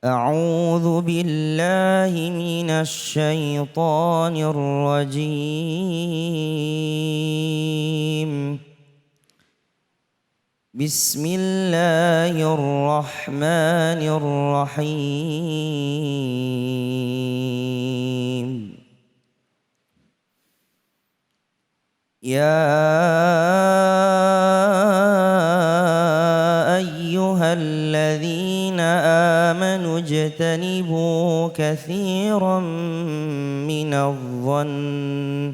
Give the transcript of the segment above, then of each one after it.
أعوذ بالله من الشيطان الرجيم بسم الله الرحمن الرحيم يا أيها الذين آمنوا اجتنبوا كثيرا من الظن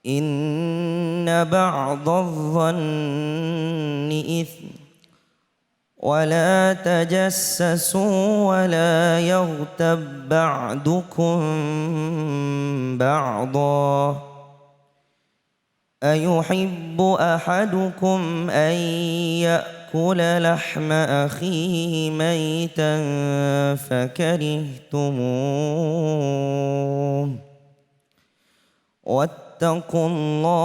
إن بعض الظن إثم ولا تجسسوا ولا يغتب بعضكم بعضا أيحب أحدكم أن يأكل لحم أخيه ميتا فكرهتموه واتقوا الله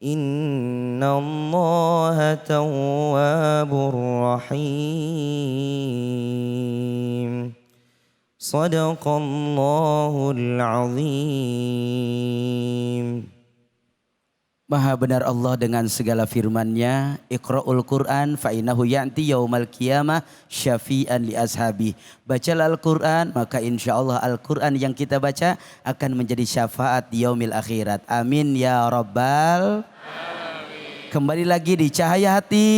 إن الله تواب رحيم Sadaqallahul azim. Maha benar Allah dengan segala firman-Nya, Iqra'ul Qur'an fa innahu ya'ti yaumal qiyamah syafi'an li ashabi. Bacalah Al-Qur'an, maka insyaallah Al-Qur'an yang kita baca akan menjadi syafaat di yaumil akhirat. Amin ya rabbal. Amin. Kembali lagi di Cahaya Hati.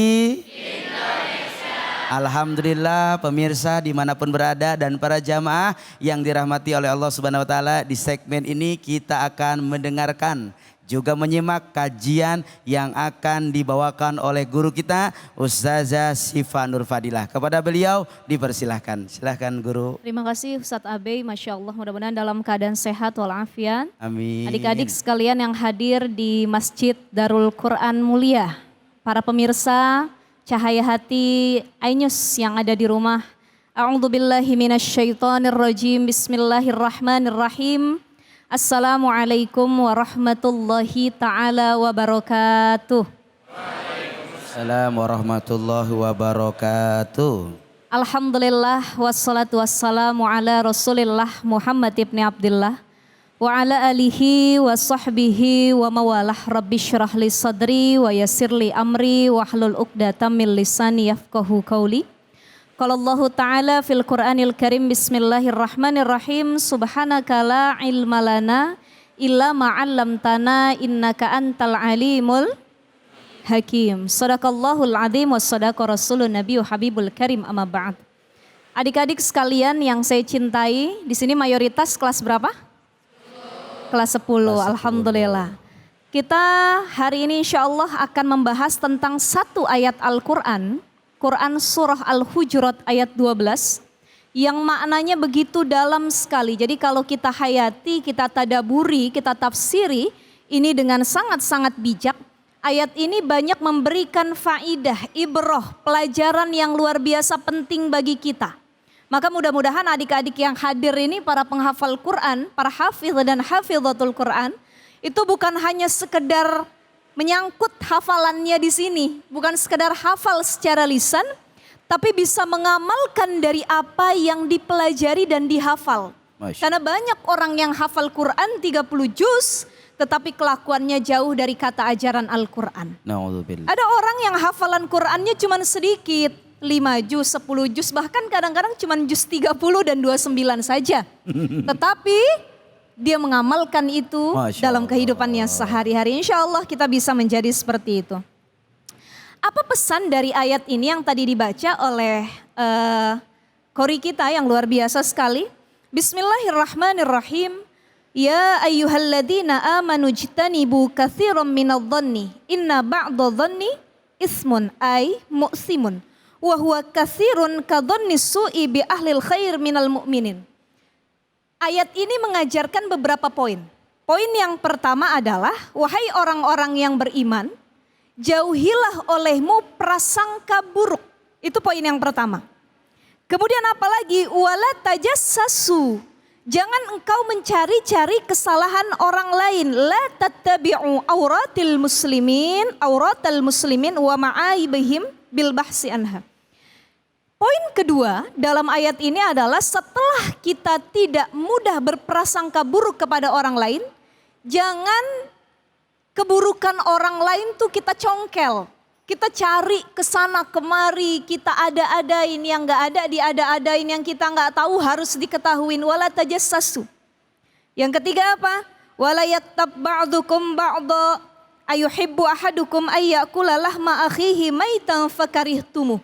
Alhamdulillah pemirsa dimanapun berada dan para jamaah yang dirahmati oleh Allah Subhanahu Wa Taala, di segmen ini kita akan mendengarkan juga menyimak kajian yang akan dibawakan oleh guru kita Ustazah Syifa Nur Fadilah. Kepada beliau dipersilahkan. Silahkan guru. Terima kasih Ustadz Abe, Masya Allah, mudah-mudahan dalam keadaan sehat walafiat. Amin. Adik-adik sekalian yang hadir di Masjid Darul Quran Mulia, para pemirsa Cahaya Hati Ainus yang ada di rumah. A'udzubillahi minasyaitonirrajim. Bismillahirrahmanirrahim. Assalamualaikum warahmatullahi taala wabarakatuh. Waalaikumsalam warahmatullahi wabarakatuh. Alhamdulillah wassalatu wassalamu ala Rasulillah Muhammad ibn Abdullah wa ala alihi wa sahbihi wa mawalah. Rabbi syrah li sadri wa yassir li amri wa hlul uqdatam min lisani yafqahu qawli. Qala Allah Ta'ala fil Qur'anil Karim, bismillahirrahmanirrahim. Subhanaka la ilma lana illa ma 'allamtana innaka antal alimul hakim. Shadaqallahul azim wa shadaqa rasulun nabiyyu habibul karim, amma ba'd. Adik-adik sekalian yang saya cintai, di sini mayoritas kelas berapa? Kelas 10, alhamdulillah. Kita hari ini insya Allah akan membahas tentang satu ayat Al-Quran, Quran Surah Al-Hujurat ayat 12, yang maknanya begitu dalam sekali. Jadi kalau kita hayati, kita tadaburi, kita tafsiri, ini dengan sangat-sangat bijak. Ayat ini banyak memberikan faidah, ibrah, pelajaran yang luar biasa penting bagi kita. Maka mudah-mudahan adik-adik yang hadir ini, para penghafal Quran, para hafiz dan hafidhatul Quran, itu bukan hanya sekedar menyangkut hafalannya di sini, bukan sekedar hafal secara lisan, tapi bisa mengamalkan dari apa yang dipelajari dan dihafal. Karena banyak orang yang hafal Quran 30 juz, tetapi kelakuannya jauh dari kata ajaran Al-Quran. Ada orang yang hafalan Qurannya cuma sedikit, 5 juz, 10 juz, bahkan kadang-kadang cuma juz 30 dan 29 saja. Tetapi dia mengamalkan itu dalam kehidupannya sehari-hari. Insya Allah kita bisa menjadi seperti itu. Apa pesan dari ayat ini yang tadi dibaca oleh qori kita yang luar biasa sekali? Bismillahirrahmanirrahim. Ya ayyuhalladzina amanu jtanibu katsiran minadh-dhanni inna ba'dadh-dhanni ismun ay mu'simun. Wa huwa katsirun kadhanni su'i bi ahlil khair minal mu'minin. Ayat ini mengajarkan beberapa poin. Poin yang pertama adalah, wahai orang-orang yang beriman, jauhilah olehmu prasangka buruk. Itu poin yang pertama. Kemudian apalagi, wala tajassasu, Jangan engkau mencari-cari kesalahan orang lain. La tattabi'u auratal muslimin wa ma'aibihim bil bahsi anha. Poin kedua dalam ayat ini adalah setelah kita tidak mudah berprasangka buruk kepada orang lain, jangan keburukan orang lain tuh kita congkel. Kita cari ke sana kemari, kita ada-adain, yang gak ada diada-adain, yang kita gak tahu harus diketahuin. Wala tajassasu. Yang ketiga apa? Wala yattab ba'dukum ba'da ayuhibbu ahadukum ayyakula lahma akhihi maitan fakarihtumuh.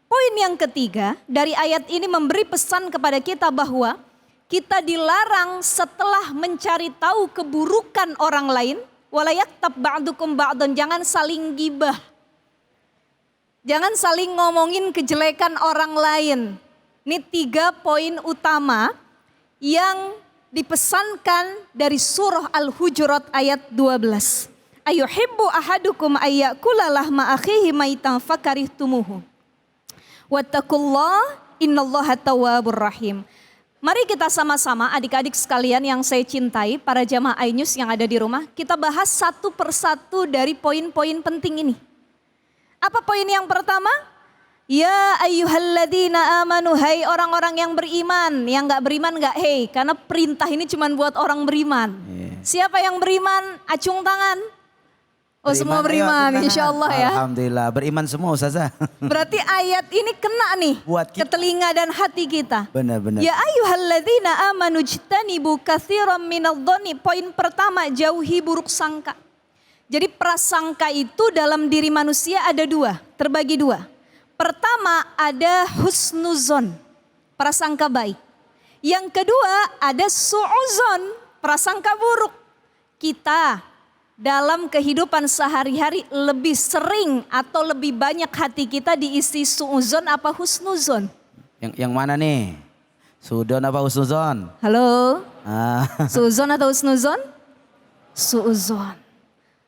Poin yang ketiga dari ayat ini memberi pesan kepada kita bahwa kita dilarang setelah mencari tahu keburukan orang lain. Wala yattab ba'dukum ba'dan, jangan saling gibah. Jangan saling ngomongin kejelekan orang lain. Ini 3 poin utama yang dipesankan dari surah Al-Hujurat ayat 12. Ayuhibbu ahadukum ayyakula lahma akhihi maitan fakarihtumuhu. Wattaqullah innallaha tawwabur rahim. Mari kita sama-sama adik-adik sekalian yang saya cintai, para jamaah Ainus yang ada di rumah, kita bahas satu persatu dari poin-poin penting ini. Apa poin yang pertama? Ya ayyuhalladzina amanu, hai orang-orang yang beriman. Yang gak beriman gak hey, karena perintah ini cuma buat orang beriman. Siapa yang beriman? Acung tangan. Oh beriman, semua beriman, insya Allah ya. Alhamdulillah, beriman semua Ustazah. Berarti ayat ini kena nih buat ke telinga dan hati kita. Benar-benar. Ya ayyuhalladzina amanu jtanibu katsiran minadh-dhani. Poin pertama, jauhi buruk sangka. Jadi prasangka itu dalam diri manusia ada 2, terbagi 2. Pertama ada husnuzon, prasangka baik. Yang kedua ada su'uzon, prasangka buruk. Kita dalam kehidupan sehari-hari lebih sering atau lebih banyak hati kita diisi su'uzon apa husnuzon? Yang mana nih? Su'udon apa husnuzon? Halo? Su'uzon atau husnuzon? Su'uzon.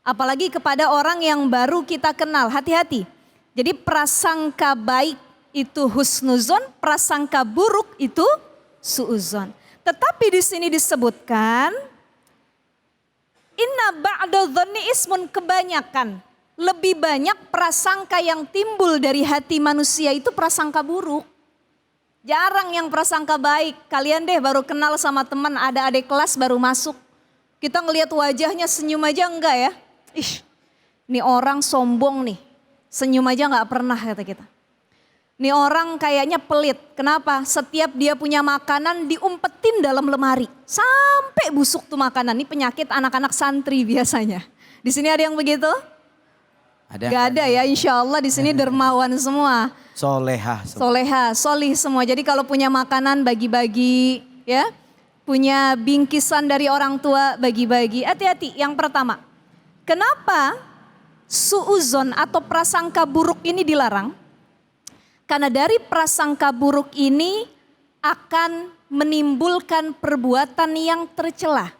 Apalagi kepada orang yang baru kita kenal, hati-hati. Jadi prasangka baik itu husnuzon, prasangka buruk itu su'uzon. Tetapi di sini disebutkan inna ba'da dhanni ismun, kebanyakan. Lebih banyak prasangka yang timbul dari hati manusia itu prasangka buruk. Jarang yang prasangka baik. Kalian deh baru kenal sama teman, ada adik kelas baru masuk. Kita ngelihat wajahnya senyum aja enggak ya? Ih, ini orang sombong nih, senyum aja gak pernah kata kita. Ini orang kayaknya pelit, kenapa? Setiap dia punya makanan diumpetin dalam lemari. Sampai busuk tuh makanan, ini penyakit anak-anak santri biasanya. Di sini ada yang begitu? Ada. Gak ada ya, insya Allah di sini dermawan semua. Soleha. Solih semua. Jadi kalau punya makanan bagi-bagi ya. Punya bingkisan dari orang tua bagi-bagi. Hati-hati, yang pertama. Kenapa su'uzon atau prasangka buruk ini dilarang? Karena dari prasangka buruk ini akan menimbulkan perbuatan yang tercela.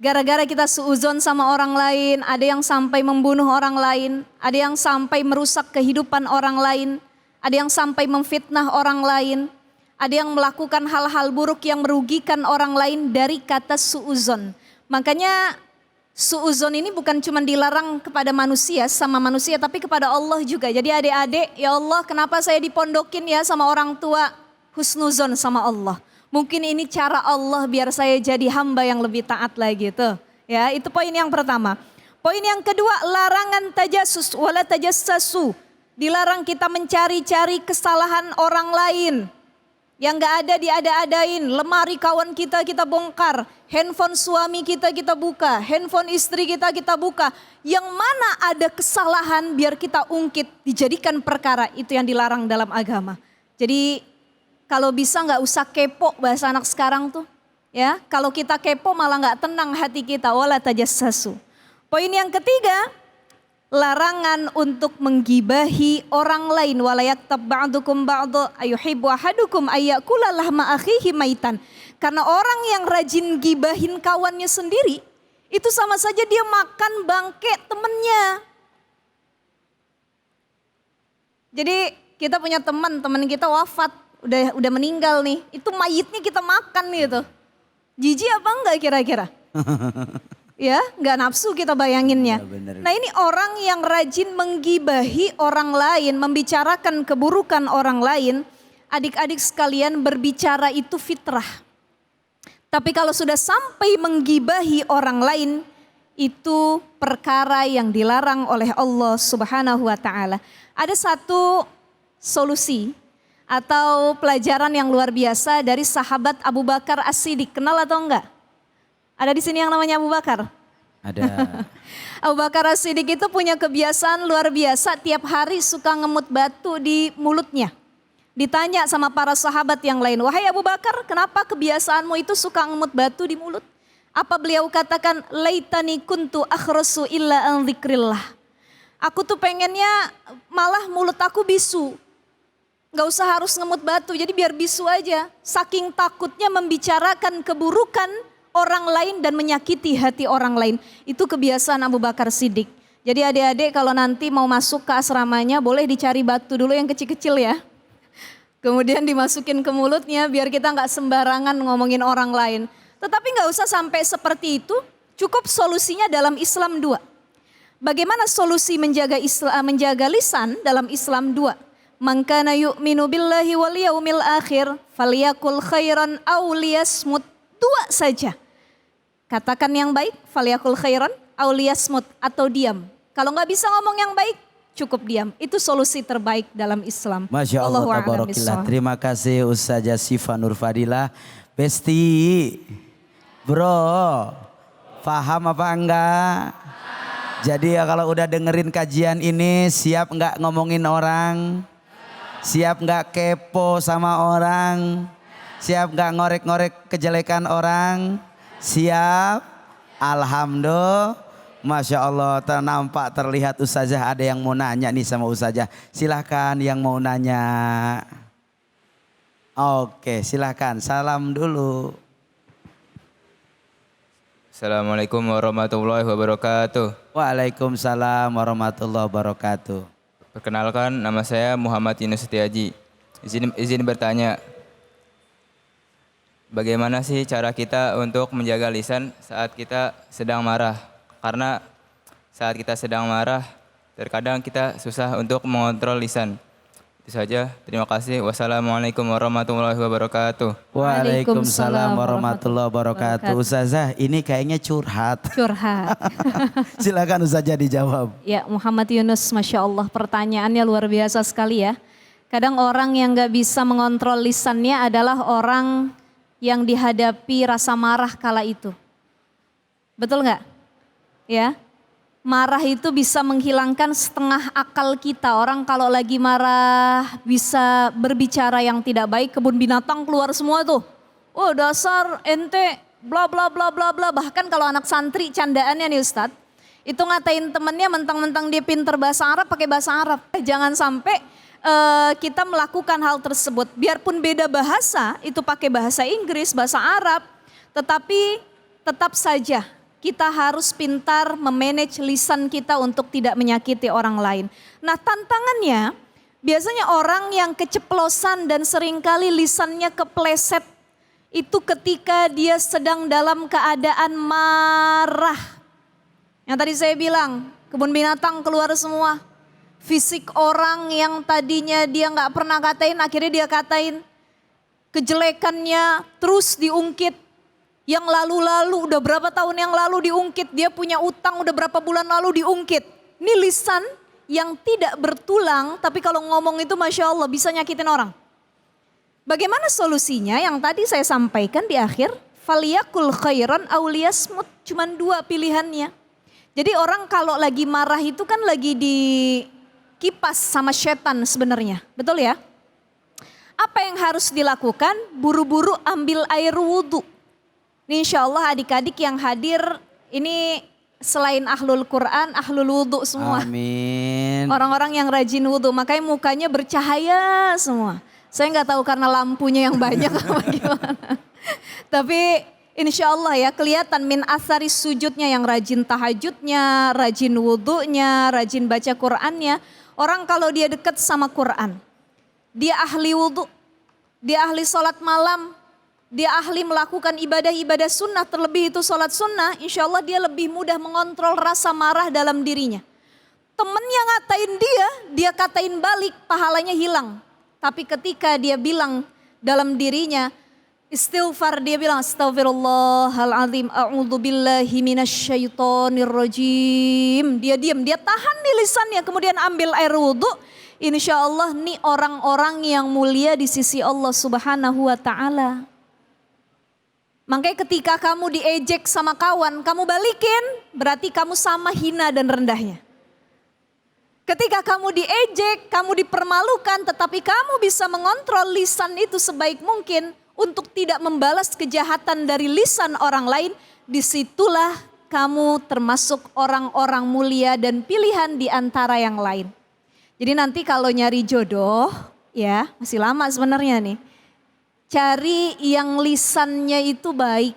Gara-gara kita su'uzon sama orang lain, ada yang sampai membunuh orang lain, ada yang sampai merusak kehidupan orang lain, ada yang sampai memfitnah orang lain, ada yang melakukan hal-hal buruk yang merugikan orang lain dari kata su'uzon. Makanya su'uzon ini bukan cuma dilarang kepada manusia, sama manusia, tapi kepada Allah juga. Jadi adik-adik, ya Allah kenapa saya dipondokin ya sama orang tua? Husnuzon sama Allah. Mungkin ini cara Allah biar saya jadi hamba yang lebih taat lagi tuh. Ya, itu poin yang pertama. Poin yang kedua, larangan tajassus wala tajassasu. Dilarang kita mencari-cari kesalahan orang lain. Yang gak ada diada-adain, lemari kawan kita bongkar, handphone suami kita buka, handphone istri kita buka. Yang mana ada kesalahan biar kita ungkit, dijadikan perkara, itu yang dilarang dalam agama. Jadi kalau bisa gak usah kepo bahasa anak sekarang tuh. Ya, kalau kita kepo malah gak tenang hati kita, wala tajassasu. Poin yang ketiga, larangan untuk menggibahi orang lain. Wala yaktab ba'dukum ba'da ayuhibbu ahadukum ayyakula lahma akhihi maitan. Karena orang yang rajin gibahin kawannya sendiri, itu sama saja dia makan bangke temennya. Jadi kita punya teman kita wafat udah meninggal nih, itu mayitnya kita makan gitu. Jijik apa enggak kira-kira? Ya, nggak nafsu kita bayanginnya. Ya, bener. Nah ini orang yang rajin menggibahi orang lain, membicarakan keburukan orang lain, adik-adik sekalian berbicara itu fitrah. Tapi kalau sudah sampai menggibahi orang lain, itu perkara yang dilarang oleh Allah Subhanahu wa taala. Ada satu solusi atau pelajaran yang luar biasa dari sahabat Abu Bakar As-Siddiq. Kenal atau enggak? Ada di sini yang namanya Abu Bakar? Ada. Abu Bakar As-Siddiq itu punya kebiasaan luar biasa, tiap hari suka ngemut batu di mulutnya. Ditanya sama para sahabat yang lain, wahai Abu Bakar, kenapa kebiasaanmu itu suka ngemut batu di mulut? Apa beliau katakan, laitani kuntu akhrasu illa an dzikrillah. Aku tuh pengennya malah mulut aku bisu. Gak usah harus ngemut batu, jadi biar bisu aja. Saking takutnya membicarakan keburukan orang lain dan menyakiti hati orang lain. Itu kebiasaan Abu Bakar Siddiq. Jadi adik-adik kalau nanti mau masuk ke asramanya boleh dicari batu dulu yang kecil-kecil ya. Kemudian dimasukin ke mulutnya biar kita gak sembarangan ngomongin orang lain. Tetapi gak usah sampai seperti itu, cukup solusinya dalam Islam 2. Bagaimana solusi menjaga lisan dalam Islam 2? Man kana yu'minu billahi wal yaumil akhir falyakul khairan aw liyasmut. 2 saja. Katakan yang baik, falyakul khairan aw liyasmut, atau diam. Kalau nggak bisa ngomong yang baik, cukup diam. Itu solusi terbaik dalam Islam. Masya Allah, Wallahu a'lam tabarakallah. bishawab. Terima kasih Ustazah Syifa Nur Fadilah. Besti, bro, paham apa enggak? Jadi ya kalau udah dengerin kajian ini, siap enggak ngomongin orang? Siap enggak kepo sama orang? Siap enggak ngorek-ngorek kejelekan orang? Siap? Alhamdulillah. Masya Allah, nampak terlihat Ustazah ada yang mau nanya nih sama Ustazah. Silahkan yang mau nanya. Oke, silahkan. Salam dulu. Assalamualaikum warahmatullahi wabarakatuh. Waalaikumsalam warahmatullahi wabarakatuh. Perkenalkan, nama saya Muhammad Yunus Setiaji. Izin bertanya, bagaimana sih cara kita untuk menjaga lisan saat kita sedang marah? Karena saat kita sedang marah, terkadang kita susah untuk mengontrol lisan. Itu saja, terima kasih. Wassalamualaikum warahmatullahi wabarakatuh. Waalaikumsalam warahmatullahi wabarakatuh. Ustazah, ini kayaknya curhat. Curhat. Silakan Ustazah dijawab. Ya Muhammad Yunus, Masya Allah pertanyaannya luar biasa sekali ya. Kadang orang yang gak bisa mengontrol lisannya adalah orang yang dihadapi rasa marah kala itu. Betul gak? Ya, marah itu bisa menghilangkan setengah akal kita. Orang kalau lagi marah bisa berbicara yang tidak baik, kebun binatang keluar semua tuh. Oh dasar ente bla bla bla bla bla. Bahkan kalau anak santri candaannya nih Ustadz, itu ngatain temennya mentang-mentang dia pinter bahasa Arab pakai bahasa Arab. Jangan sampai kita melakukan hal tersebut. Biarpun beda bahasa, itu pakai bahasa Inggris, bahasa Arab. Tetapi tetap saja kita harus pintar memanage lisan kita untuk tidak menyakiti orang lain. Nah tantangannya biasanya orang yang keceplosan dan seringkali lisannya kepleset itu ketika dia sedang dalam keadaan marah. Yang tadi saya bilang kebun binatang keluar semua. Fisik orang yang tadinya dia nggak pernah katain akhirnya dia katain. Kejelekannya terus diungkit. Yang lalu-lalu udah berapa tahun yang lalu diungkit, dia punya utang udah berapa bulan lalu diungkit. Ini lisan yang tidak bertulang tapi kalau ngomong itu Masya Allah bisa nyakitin orang. Bagaimana solusinya yang tadi saya sampaikan di akhir? Faliyakul khairan aw liyasmut, cuman 2 pilihannya. Jadi orang kalau lagi marah itu kan lagi dikipas sama setan sebenarnya, betul ya? Apa yang harus dilakukan? Buru-buru ambil air wudhu. Ini insya Allah adik-adik yang hadir ini selain ahlul Quran, ahlul wudhu semua. Amin. Orang-orang yang rajin wudhu, makanya mukanya bercahaya semua. Saya nggak tahu karena lampunya yang banyak apa gimana. Tapi insya Allah ya kelihatan min asari sujudnya yang rajin tahajudnya, rajin wudhunya, rajin baca Qurannya. Orang kalau dia dekat sama Quran, dia ahli wudhu, dia ahli sholat malam, dia ahli melakukan ibadah-ibadah sunnah, terlebih itu sholat sunnah, insya Allah dia lebih mudah mengontrol rasa marah dalam dirinya. Temennya ngatain dia katain balik, pahalanya hilang. Tapi ketika dia bilang dalam dirinya, istighfar, dia bilang astagfirullahaladzim, a'udzubillahi minasyaitonirrajim. Dia diam, dia tahan di lisannya, kemudian ambil air wudhu. Insya Allah nih orang-orang yang mulia di sisi Allah Subhanahu wa ta'ala. Makanya ketika kamu diejek sama kawan, kamu balikin, berarti kamu sama hina dan rendahnya. Ketika kamu diejek, kamu dipermalukan, tetapi kamu bisa mengontrol lisan itu sebaik mungkin untuk tidak membalas kejahatan dari lisan orang lain, disitulah kamu termasuk orang-orang mulia dan pilihan di antara yang lain. Jadi nanti kalau nyari jodoh, ya masih lama sebenarnya nih. Cari yang lisannya itu baik.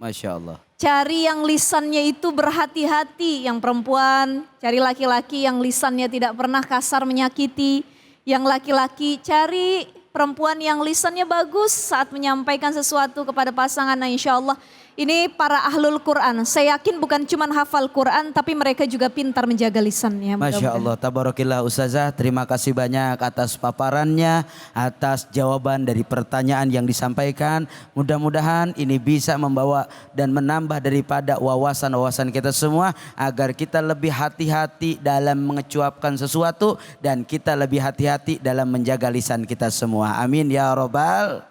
Masya Allah. Cari yang lisannya itu berhati-hati, yang perempuan cari laki-laki yang lisannya tidak pernah kasar menyakiti. Yang laki-laki cari perempuan yang lisannya bagus saat menyampaikan sesuatu kepada pasangan. Nah insya Allah ini para ahlul Quran. Saya yakin bukan cuma hafal Quran tapi mereka juga pintar menjaga lisannya. Masya Allah, tabarakillah Ustazah. Terima kasih banyak atas paparannya, atas jawaban dari pertanyaan yang disampaikan. Mudah-mudahan ini bisa membawa dan menambah daripada wawasan-wawasan kita semua. Agar kita lebih hati-hati dalam mengecuapkan sesuatu. Dan kita lebih hati-hati dalam menjaga lisan kita semua. Amin ya Rabbal.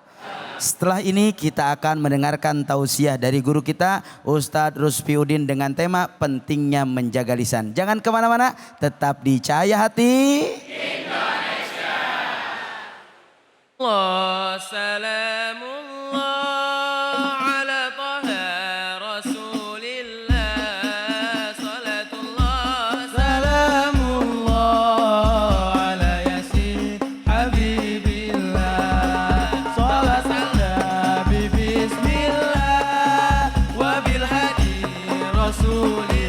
Setelah ini kita akan mendengarkan tausiah dari guru kita Ustadz Rusfiuddin dengan tema pentingnya menjaga lisan. Jangan kemana-mana, tetap di Cahaya Hati Indonesia. Allah salamullah ala taha rasulillah salatullah salamullah ala yasin habibillah salat nabi bismillah wabil hadi rasulillah